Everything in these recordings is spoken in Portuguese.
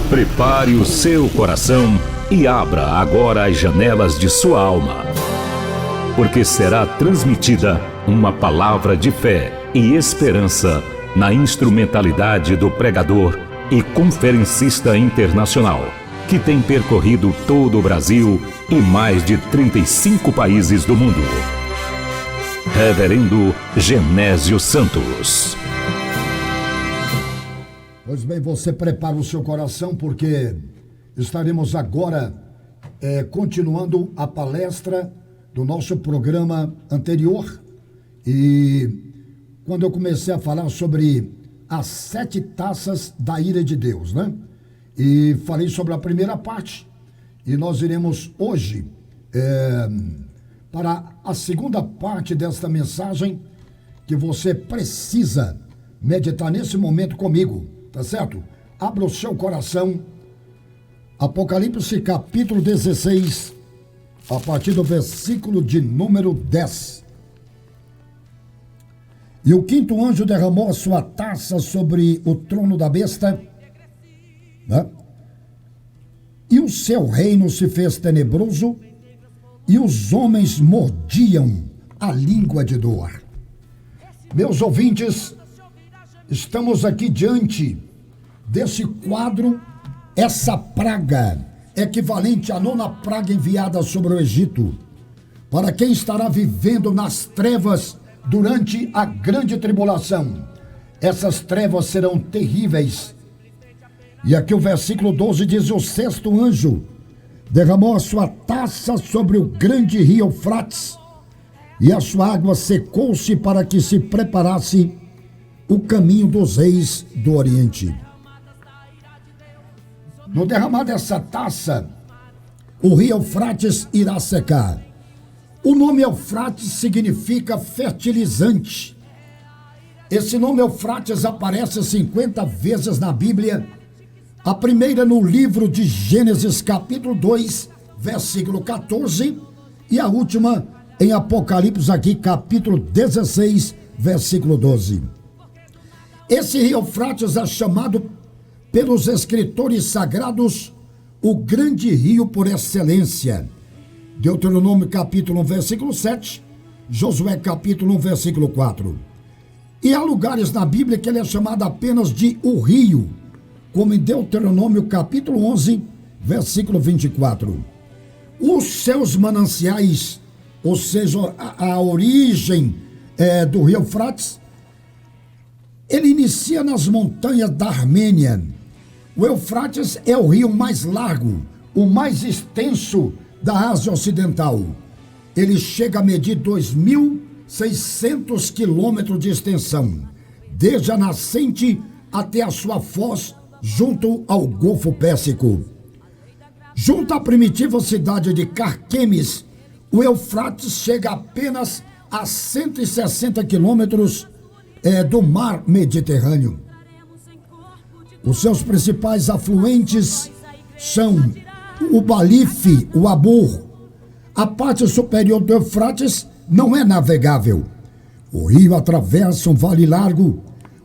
Prepare o seu coração e abra agora as janelas de sua alma, porque será transmitida uma palavra de fé e esperança na instrumentalidade do pregador e conferencista internacional, que tem percorrido todo o Brasil e mais de 35 países do mundo. Reverendo Genésio Santos. Pois bem, você prepara o seu coração, porque estaremos agora continuando a palestra do nosso programa anterior. E quando eu comecei a falar sobre as 7 taças da ira de Deus, né? E falei sobre a primeira parte, e nós iremos hoje para a segunda parte desta mensagem, que você precisa meditar nesse momento comigo, tá certo? Abra o seu coração, Apocalipse capítulo 16, a partir do versículo de número 10. E o 5º anjo derramou a sua taça sobre o trono da besta, né? E o seu reino se fez tenebroso, e os homens mordiam a língua de dor. Meus ouvintes, estamos aqui diante desse quadro, essa praga, equivalente à 9ª praga enviada sobre o Egito, para quem estará vivendo nas trevas durante a grande tribulação. Essas trevas serão terríveis. E aqui o versículo 12 diz: o 6º anjo derramou a sua taça sobre o grande rio Eufrates, e a sua água secou-se para que se preparasse o caminho dos reis do Oriente. No derramar dessa taça, o rio Eufrates irá secar. O nome Eufrates significa fertilizante. Esse nome Eufrates aparece 50 vezes na Bíblia. A primeira no livro de Gênesis capítulo 2, versículo 14, e a última em Apocalipse aqui, capítulo 16, versículo 12. Esse rio Eufrates é chamado pelos escritores sagrados o grande rio por excelência. Deuteronômio capítulo 1, versículo 7, Josué capítulo 1, versículo 4. E há lugares na Bíblia que ele é chamado apenas de o rio, como em Deuteronômio capítulo 11, versículo 24. Os seus mananciais, ou seja, a origem do rio Eufrates, ele inicia nas montanhas da Armênia. O Eufrates é o rio mais largo, o mais extenso da Ásia Ocidental. Ele chega a medir 2.600 quilômetros de extensão, desde a nascente até a sua foz, junto ao Golfo Pérsico. Junto à primitiva cidade de Carquemes, o Eufrates chega apenas a 160 quilômetros do mar Mediterrâneo. Os seus principais afluentes são o Balife, o Abur. A parte superior do Eufrates não é navegável. O rio atravessa um vale largo,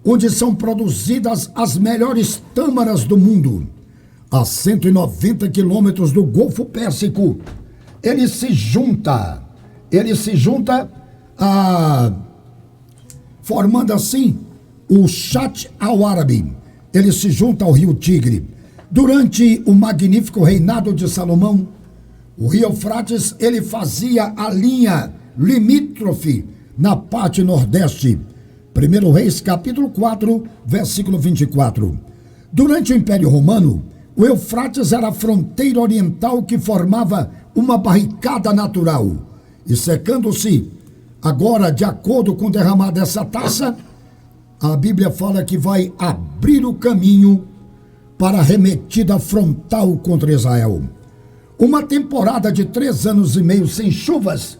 onde são produzidas as melhores tâmaras do mundo. A 190 quilômetros do Golfo Pérsico, ele se junta formando assim o Shatt al-Arabi. Ele se junta ao rio Tigre. Durante o magnífico reinado de Salomão, o rio Eufrates, ele fazia a linha limítrofe na parte nordeste. 1 Reis, capítulo 4, versículo 24. Durante o Império Romano, o Eufrates era a fronteira oriental que formava uma barricada natural. E secando-se, agora, de acordo com o derramar dessa taça, a Bíblia fala que vai abrir o caminho para a arremetida frontal contra Israel. Uma temporada de 3 anos e meio sem chuvas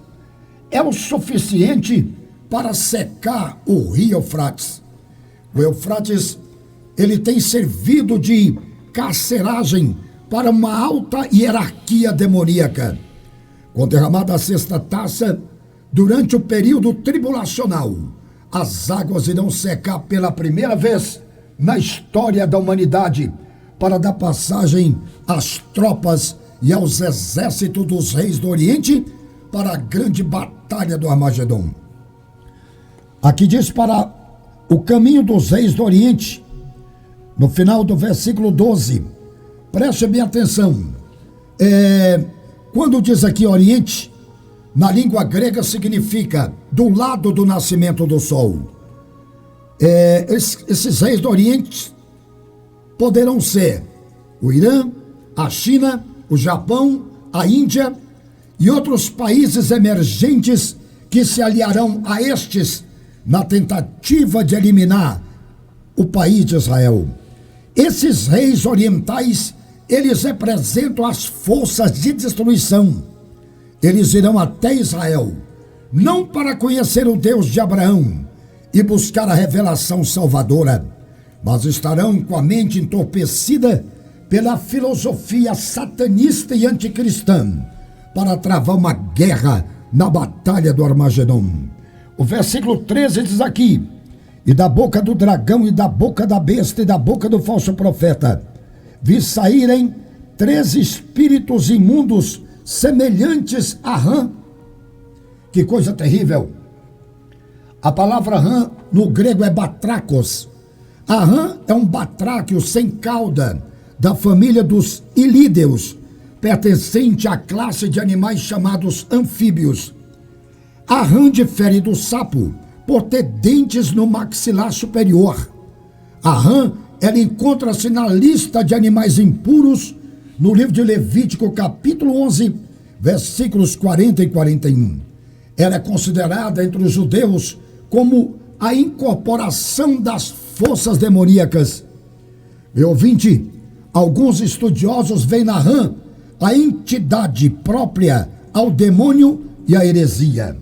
é o suficiente para secar o rio Eufrates. O Eufrates, ele tem servido de carceragem para uma alta hierarquia demoníaca. Com derramada a 6ª taça, durante o período tribulacional, as águas irão secar pela primeira vez na história da humanidade para dar passagem às tropas e aos exércitos dos reis do Oriente para a grande batalha do Armagedon. Aqui diz para o caminho dos reis do Oriente, no final do versículo 12. Preste bem atenção. Quando diz aqui Oriente, na língua grega significa do lado do nascimento do sol. Esses reis do Oriente poderão ser o Irã, a China, o Japão, a Índia e outros países emergentes que se aliarão a estes na tentativa de eliminar o país de Israel. Esses reis orientais, eles representam as forças de destruição. Eles irão até Israel, não para conhecer o Deus de Abraão e buscar a revelação salvadora, mas estarão com a mente entorpecida pela filosofia satanista e anticristã para travar uma guerra na batalha do Armagedon. O versículo 13 diz aqui: e da boca do dragão e da boca da besta e da boca do falso profeta vi saírem 3 espíritos imundos semelhantes a rã. Que coisa terrível! A palavra rã no grego é batracos. A rã é um batráquio sem cauda da família dos ilídeos, pertencente à classe de animais chamados anfíbios. A rã difere do sapo por ter dentes no maxilar superior. A rã, ela encontra-se na lista de animais impuros no livro de Levítico, capítulo 11, versículos 40 e 41. Ela é considerada entre os judeus como a incorporação das forças demoníacas. Meu ouvinte, alguns estudiosos veem na rã a entidade própria ao demônio e à heresia.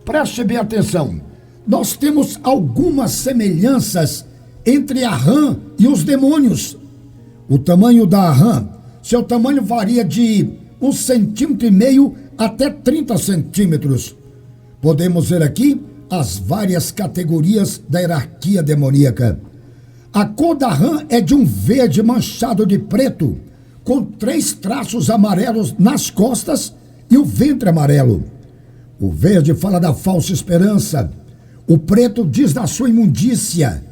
Preste bem atenção. Nós temos algumas semelhanças entre a rã e os demônios. O tamanho da rã, seu tamanho varia de 1,5 centímetro até 30 centímetros. Podemos ver aqui as várias categorias da hierarquia demoníaca. A cor da rã é de um verde manchado de preto, com 3 traços amarelos nas costas e o ventre amarelo. O verde fala da falsa esperança, o preto diz da sua imundícia,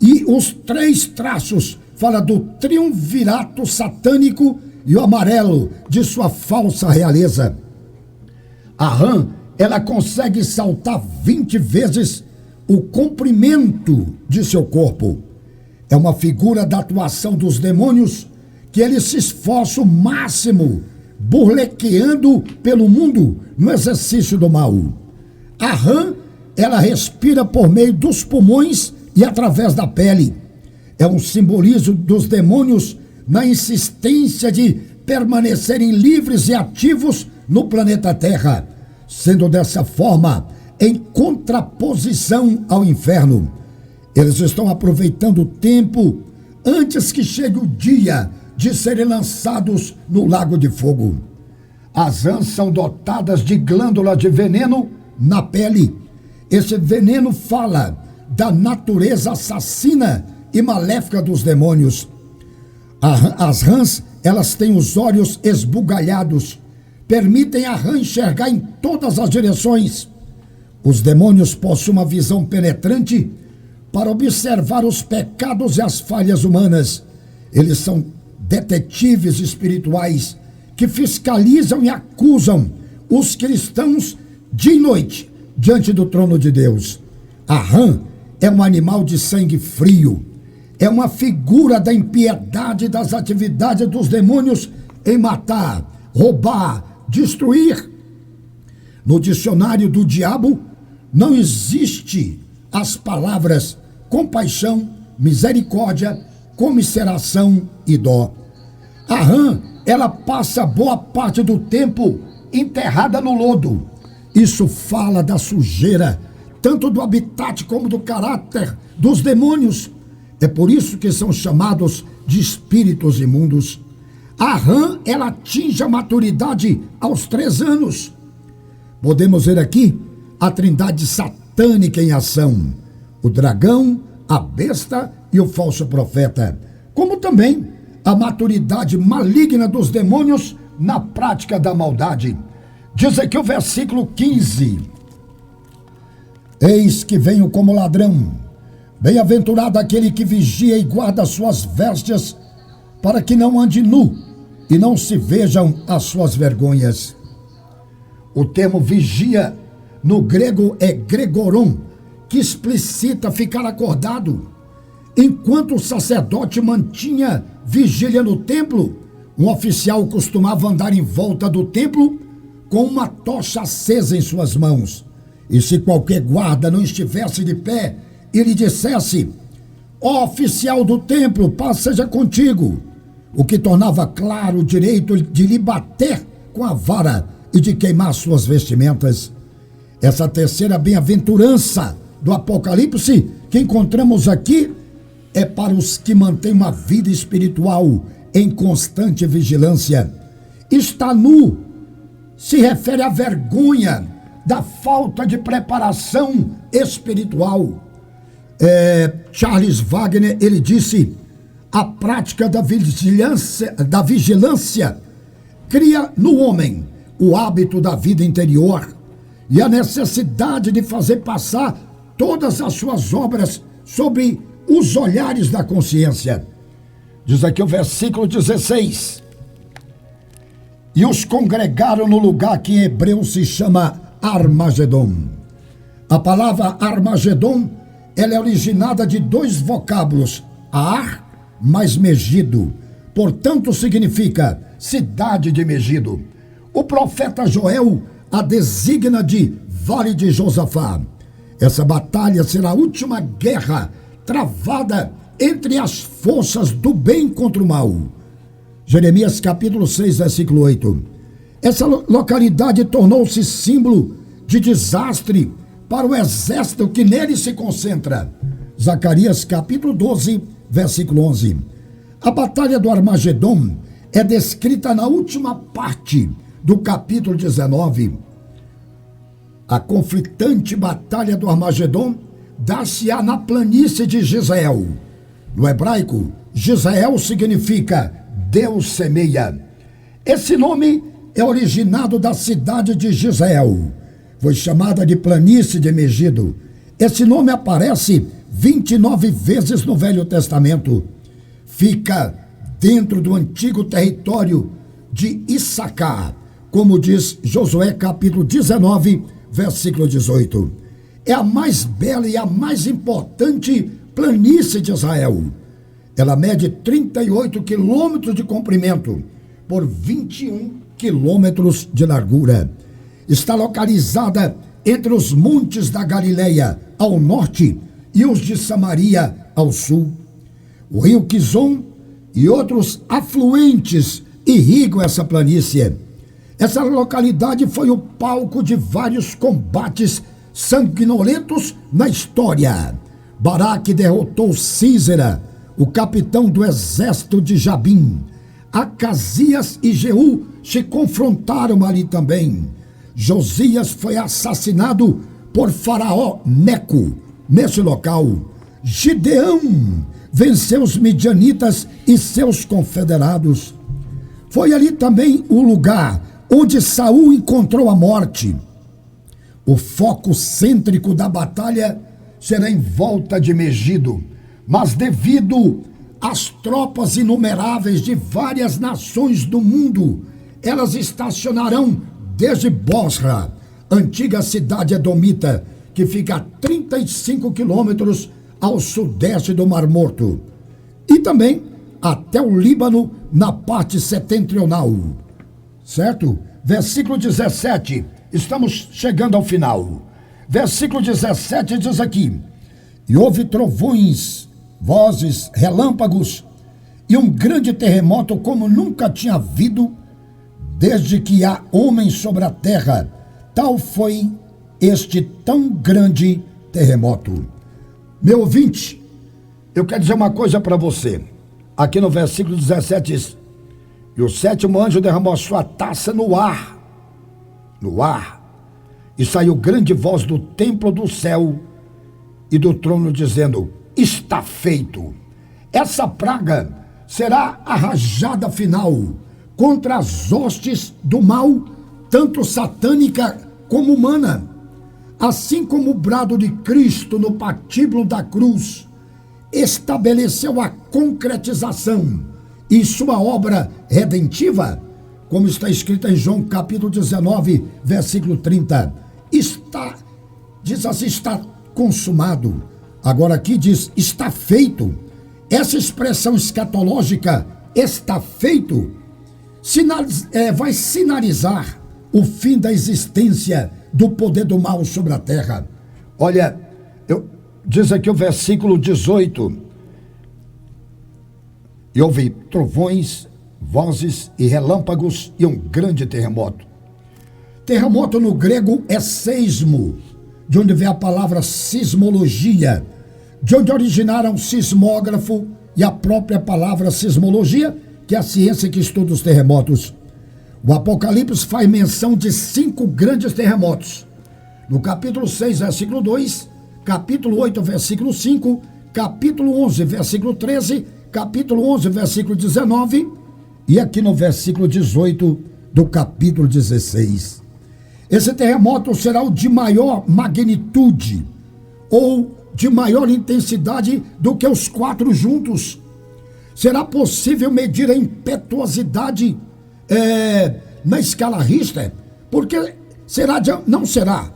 e os 3 traços falam do triunvirato satânico e o amarelo de sua falsa realeza. A rã, ela consegue saltar 20 vezes o comprimento de seu corpo. É uma figura da atuação dos demônios que eles se esforçam o máximo, burlequeando pelo mundo no exercício do mal. A rã, ela respira por meio dos pulmões e através da pele. É um simbolismo dos demônios na insistência de permanecerem livres e ativos no planeta Terra, sendo dessa forma em contraposição ao inferno. Eles estão aproveitando o tempo antes que chegue o dia de serem lançados no lago de fogo. As rãs são dotadas de glândulas de veneno na pele. Esse veneno fala da natureza assassina e maléfica dos demônios. As rãs, elas têm os olhos esbugalhados, permitem a rã enxergar em todas as direções. Os demônios possuem uma visão penetrante para observar os pecados e as falhas humanas. Eles são detetives espirituais que fiscalizam e acusam os cristãos dia e noite diante do trono de Deus. A rã é um animal de sangue frio, é uma figura da impiedade das atividades dos demônios em matar, roubar, destruir. No dicionário do diabo não existe as palavras compaixão, misericórdia, comiseração e dó. A rã, ela passa boa parte do tempo enterrada no lodo. Isso fala da sujeira, tanto do habitat como do caráter dos demônios. É por isso que são chamados de espíritos imundos. A rã, ela atinge a maturidade aos 3 anos. Podemos ver aqui a trindade satânica em ação: o dragão, a besta e o falso profeta, como também a maturidade maligna dos demônios na prática da maldade. Diz aqui o versículo 15: Eis que venho como ladrão, bem-aventurado aquele que vigia e guarda suas vestes, para que não ande nu e não se vejam as suas vergonhas. O termo vigia no grego é gregoron, que explicita ficar acordado. Enquanto o sacerdote mantinha vigília no templo, um oficial costumava andar em volta do templo com uma tocha acesa em suas mãos. E se qualquer guarda não estivesse de pé e lhe dissesse: ó oficial do templo, paz seja contigo, o que tornava claro o direito de lhe bater com a vara e de queimar suas vestimentas. Essa terceira bem-aventurança do Apocalipse que encontramos aqui é para os que mantêm uma vida espiritual em constante vigilância. Está nu se refere à vergonha da falta de preparação espiritual. Charles Wagner, ele disse: a prática da vigilância cria no homem o hábito da vida interior e a necessidade de fazer passar todas as suas obras sobre os olhares da consciência. Diz aqui o versículo 16: e os congregaram no lugar que em hebreu se chama Armagedon. A palavra Armagedon, ela é originada de dois vocábulos, Ar mais Megido, portanto significa cidade de Megido. O profeta Joel a designa de Vale de Josafá. Essa batalha será a última guerra travada entre as forças do bem contra o mal. Jeremias capítulo 6, versículo 8. Essa localidade tornou-se símbolo de desastre para o exército que nele se concentra. Zacarias capítulo 12, versículo 11. A batalha do Armagedon é descrita na última parte do capítulo 19. A conflitante batalha do Armagedon dá-se-á na planície de Gisrael. No hebraico, Gisrael significa Deus semeia. Esse nome é originado da cidade de Gisrael. Foi chamada de planície de Megido. Esse nome aparece 29 vezes no Velho Testamento. Fica dentro do antigo território de Issacar, como diz Josué capítulo 19, versículo 18. É a mais bela e a mais importante planície de Israel. Ela mede 38 quilômetros de comprimento por 21 quilômetros de largura. Está localizada entre os montes da Galileia ao norte e os de Samaria ao sul. O rio Quizon e outros afluentes irrigam essa planície. Essa localidade foi o palco de vários combates sanguinolentos na história. Baraque derrotou Sísera, o capitão do exército de Jabim. Acasias e Jeú se confrontaram ali também. Josias foi assassinado por Faraó Neco nesse local. Gideão venceu os midianitas e seus confederados. Foi ali também o lugar onde Saul encontrou a morte. O foco cêntrico da batalha será em volta de Megido, mas devido às tropas inumeráveis de várias nações do mundo, elas estacionarão desde Bosra, antiga cidade edomita, que fica a 35 quilômetros ao sudeste do Mar Morto, e também até o Líbano, na parte setentrional. Certo? Versículo 17, estamos chegando ao final. Versículo 17 diz aqui: e houve trovões, vozes, relâmpagos e um grande terremoto como nunca tinha havido desde que há homens sobre a terra. Tal foi este tão grande terremoto. Meu ouvinte, eu quero dizer uma coisa para você. Aqui no versículo 17 diz: e o sétimo anjo derramou a sua taça no ar, e saiu grande voz do templo do céu e do trono dizendo: está feito. Essa praga será a rajada final contra as hostes do mal, tanto satânica como humana. Assim como o brado de Cristo no patíbulo da cruz estabeleceu a concretização e sua obra redentiva, como está escrito em João capítulo 19, versículo 30, diz assim, está consumado. Agora aqui diz, está feito. Essa expressão escatológica, está feito, vai sinalizar o fim da existência do poder do mal sobre a terra. Olha, diz aqui o versículo 18, e houve trovões, vozes e relâmpagos e um grande terremoto. Terremoto no grego é seismo, de onde vem a palavra sismologia, de onde originaram sismógrafo e a própria palavra sismologia, que é a ciência que estuda os terremotos. O Apocalipse faz menção de 5 grandes terremotos. No capítulo 6, versículo 2, capítulo 8, versículo 5, capítulo 11, versículo 13, capítulo 11, versículo 19 e aqui no versículo 18 do capítulo 16. Esse terremoto será o de maior magnitude ou de maior intensidade do que os 4 juntos. Será possível medir a impetuosidade na escala Richter? Porque não será.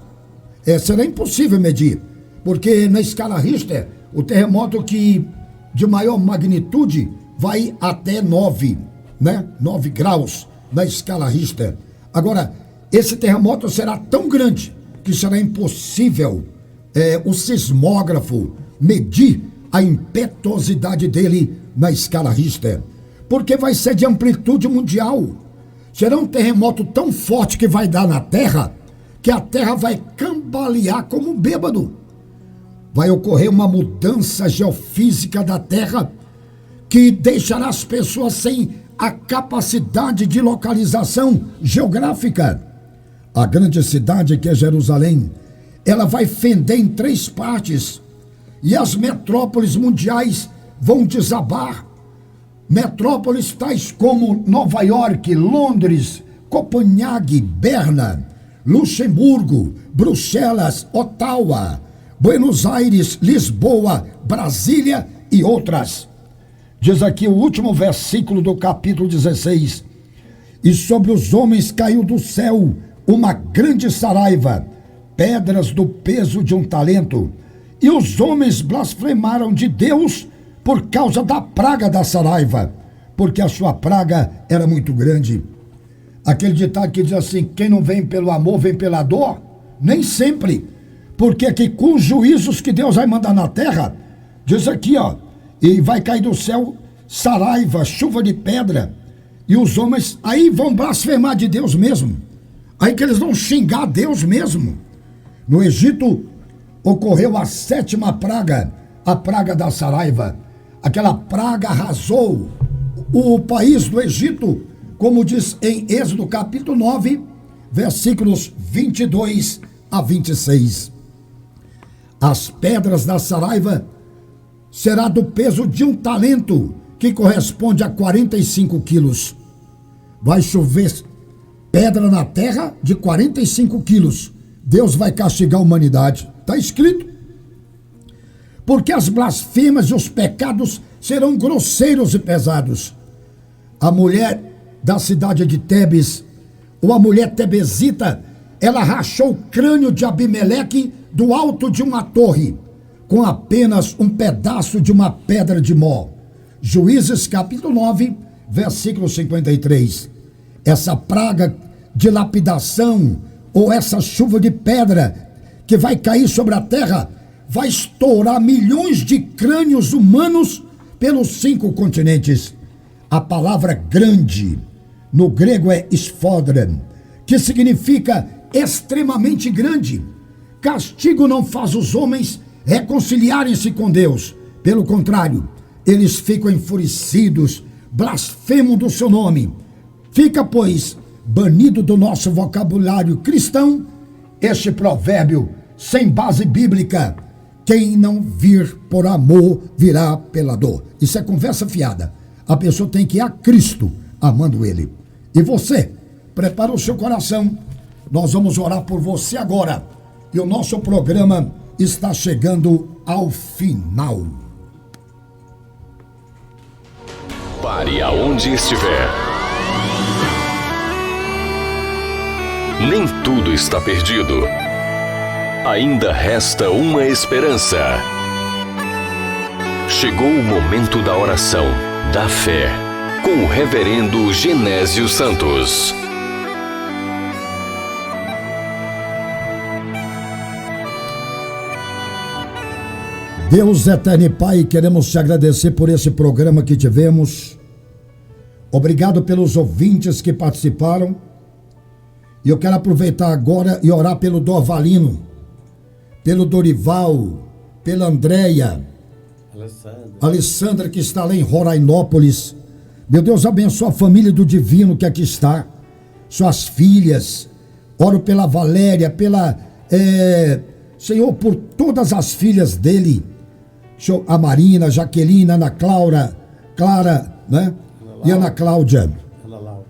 Será impossível medir. Porque na escala Richter, o terremoto que de maior magnitude vai até 9, né? 9 graus na escala Richter. Agora, esse terremoto será tão grande que será impossível o sismógrafo medir a impetuosidade dele na escala Richter, porque vai ser de amplitude mundial. Será um terremoto tão forte que vai dar na Terra, que a Terra vai cambalear como um bêbado. Vai ocorrer uma mudança geofísica da Terra que deixará as pessoas sem a capacidade de localização geográfica. A grande cidade que é Jerusalém, ela vai fender em 3 partes e as metrópoles mundiais vão desabar. Metrópoles tais como Nova York, Londres, Copenhague, Berna, Luxemburgo, Bruxelas, Ottawa, Buenos Aires, Lisboa, Brasília e outras. Diz aqui o último versículo do capítulo 16. E sobre os homens caiu do céu uma grande saraiva, pedras do peso de um talento, e os homens blasfemaram de Deus por causa da praga da saraiva, porque a sua praga era muito grande. Aquele ditado que diz assim, quem não vem pelo amor, vem pela dor. Nem sempre, porque aqui com os juízos que Deus vai mandar na terra, diz aqui, e vai cair do céu saraiva, chuva de pedra, e os homens aí vão blasfemar de Deus mesmo, aí que eles vão xingar Deus mesmo. No Egito ocorreu a 7ª praga, a praga da saraiva. Aquela praga arrasou o país do Egito, como diz em Êxodo capítulo 9, versículos 22 a 26. As pedras da saraiva será do peso de um talento, que corresponde a 45 quilos. Vai chover pedra na terra de 45 quilos. Deus vai castigar a humanidade. Está escrito. Porque as blasfemas e os pecados serão grosseiros e pesados. A mulher da cidade de Tebes, ou a mulher tebesita, ela rachou o crânio de Abimeleque do alto de uma torre, com apenas um pedaço de uma pedra de mó. Juízes capítulo 9, versículo 53. Essa praga de lapidação, ou essa chuva de pedra que vai cair sobre a terra, vai estourar milhões de crânios humanos pelos 5 continentes. A palavra grande, no grego é sfodren, que significa extremamente grande. Castigo não faz os homens reconciliarem-se com Deus. Pelo contrário, eles ficam enfurecidos, blasfemam do seu nome. Fica, pois, banido do nosso vocabulário cristão este provérbio sem base bíblica, Quem não vir por amor, virá pela dor. Isso é conversa fiada. A pessoa tem que ir a Cristo, amando Ele. E você, prepara o seu coração. Nós vamos orar por você agora. E o nosso programa está chegando ao final. Pare aonde estiver. Nem tudo está perdido. Ainda resta uma esperança. Chegou o momento da oração, da fé, com o reverendo Genésio Santos. Deus eterno e Pai, queremos te agradecer por esse programa que tivemos. Obrigado pelos ouvintes que participaram. E eu quero aproveitar agora e orar pelo Dorvalino, pelo Dorival, pela Andréia, Alessandra, que está lá em Rorainópolis. Meu Deus, abençoa a família do Divino que aqui está, suas filhas. Oro pela Valéria, Senhor, por todas as filhas dele, a Marina, a Jaqueline, a Ana Clara, né? E Ana Cláudia,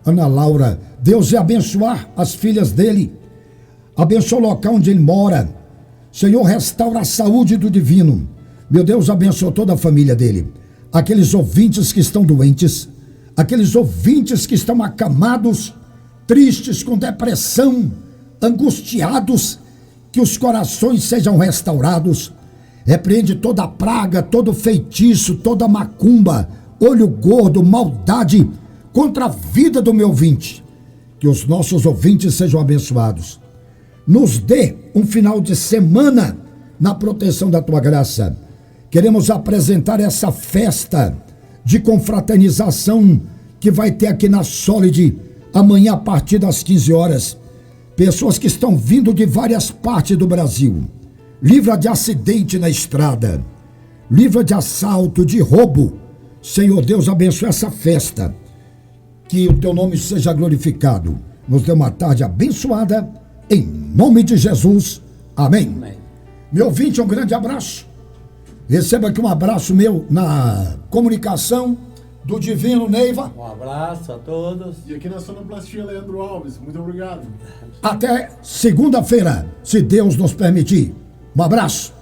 Ana Laura. Deus vai abençoar as filhas dele, abençoa o local onde ele mora. Senhor, restaura a saúde do Divino. Meu Deus, abençoa toda a família dele. Aqueles ouvintes que estão doentes, aqueles ouvintes que estão acamados, tristes, com depressão, angustiados, que os corações sejam restaurados. Repreende toda praga, todo feitiço, toda macumba, olho gordo, maldade contra a vida do meu ouvinte. Que os nossos ouvintes sejam abençoados. Nos dê um final de semana na proteção da tua graça. Queremos apresentar essa festa de confraternização que vai ter aqui na Solid amanhã a partir das 15 horas. Pessoas que estão vindo de várias partes do Brasil. Livra de acidente na estrada. Livra de assalto, de roubo. Senhor Deus, abençoe essa festa. Que o teu nome seja glorificado. Nos dê uma tarde abençoada. Em nome de Jesus. Amém. Amém. Meu ouvinte, um grande abraço. Receba aqui um abraço meu na comunicação do Divino Neiva. Um abraço a todos. E aqui na Sonoplastia, Leandro Alves. Muito obrigado. Até segunda-feira, se Deus nos permitir. Um abraço.